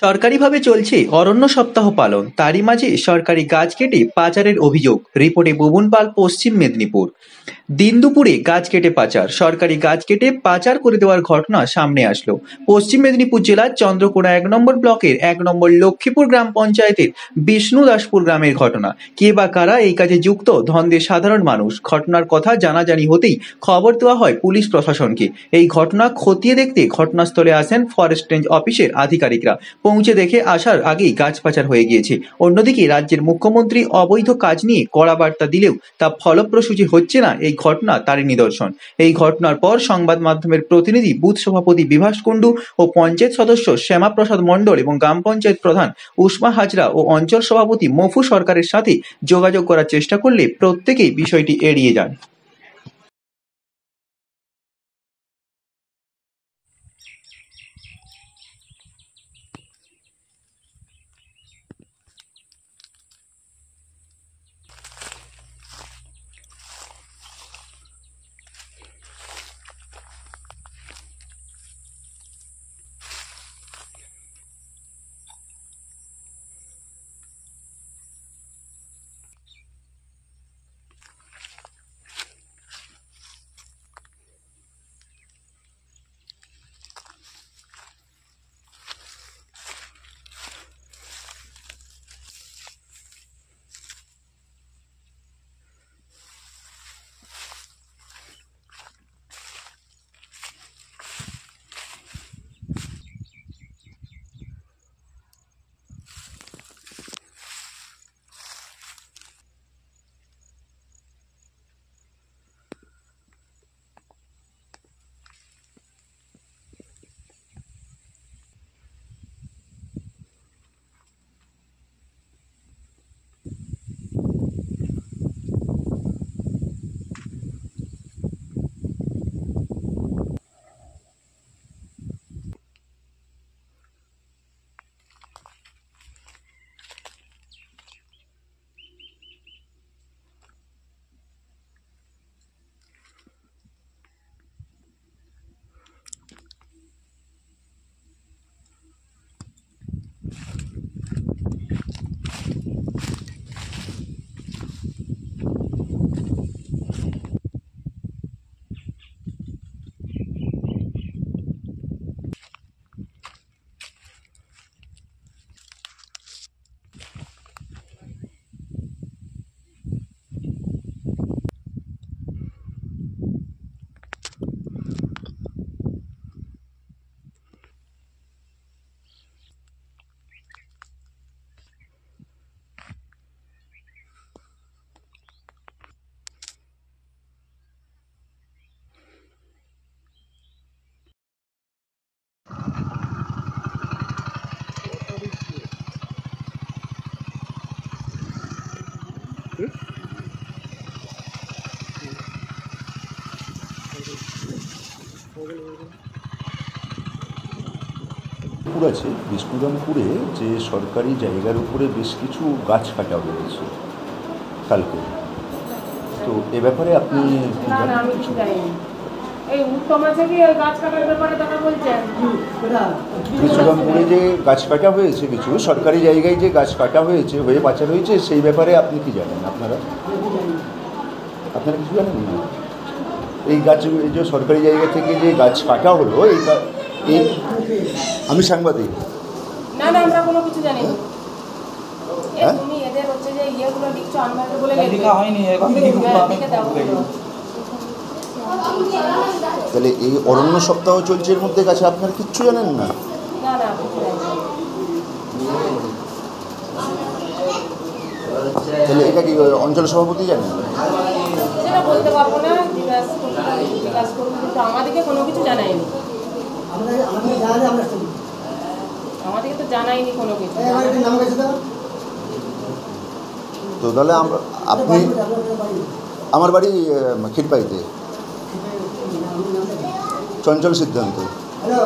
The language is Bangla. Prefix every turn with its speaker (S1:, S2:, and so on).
S1: সরকারিভাবে চলছে অরণ্য সপ্তাহ পালন, তারই মাঝে সরকারি গাছ কেটে পাচারের অভিযোগ। রিপোর্টে বুবুন পাল, পশ্চিম মেদিনীপুর। দিন দুপুরে গাছ কেটে পাচার, সরকারি গাছ কেটে পাচার করে দেওয়ার ঘটনা সামনে আসলো পশ্চিম মেদিনীপুর জেলার চন্দ্রকোনা ১ নম্বর ব্লকের ১ নম্বর লক্ষ্মীপুর গ্রাম পঞ্চায়েতের বিষ্ণুদাসপুর গ্রামের ঘটনা। কে বা কারা এই কাজে যুক্ত? ধন্দে সাধারণ মানুষ। ঘটনার কথা জানাজানি হতেই খবর দেওয়া হয় পুলিশ প্রশাসনকে। এই ঘটনা খতিয়ে দেখতে ঘটনাস্থলে আসেন ফরেস্ট রেঞ্জ অফিসের আধিকারিকরা। পৌঁছে দেখে আসার আগেই গাছ পাচার হয়ে গিয়েছে। অন্যদিকে রাজ্যের মুখ্যমন্ত্রী অবৈধ কাজ নিয়ে কড়া বার্তা দিলেও তা ফলপ্রসূ হচ্ছে না, এই ঘটনা তারই নিদর্শন। এই ঘটনার পর সংবাদ মাধ্যমের প্রতিনিধি, বুথ সভাপতি বিভাস কুণ্ডু ও পঞ্চায়েত সদস্য শ্যামাপ্রসাদ মণ্ডল এবং গ্রাম পঞ্চায়েত প্রধান উসমা হাজরা ও অঞ্চল সভাপতি মফু সরকারের সাথে যোগাযোগ করার চেষ্টা করলে প্রত্যেকেই বিষয়টি এড়িয়ে যান।
S2: আছে বিষ্ণুরামপুরে যে সরকারি জায়গার উপরে বেশ কিছু গাছ কাটা হয়েছে কালকে, তো এ ব্যাপারে আপনি বিষ্ণুরামপুরে যে গাছ কাটা হয়েছে, কিছু সরকারি জায়গায় যে গাছ কাটা হয়েছে, হয়ে পাচার হয়েছে, সেই ব্যাপারে আপনি কি জানেন? আপনারা কিছু জানেন না? এই গাছ, এই যে সরকারি জায়গা থেকে যে গাছ কাটা হলো, এই আমি সাংবাদিক।
S3: না না, আমরা কোনো কিছু জানি না। তুমি এদের হচ্ছে যে ইয়েগুলো লিখছো, আমাকে বলে লেখা হয়নি,
S2: তাহলে এই অরণ্য সপ্তাহ চলছে, এর মধ্যে গাছে আপনারা কিচ্ছু জানেন না?
S3: না না,
S2: তাহলে এটা কি অঞ্চল সভাপতি জানেন?
S3: সেটা বলতে পারবো না, জিজ্ঞাসা করুন, কিন্তু আমাদেরকে কোনো কিছু জানায়নি। আমাদেরকে তো জানাইনি কোনো কিছু।
S2: তো তাহলে আপনি, আমার বাড়ি ক্ষীরপাইতে, চঞ্চল সিদ্ধান্ত।
S4: হ্যালো,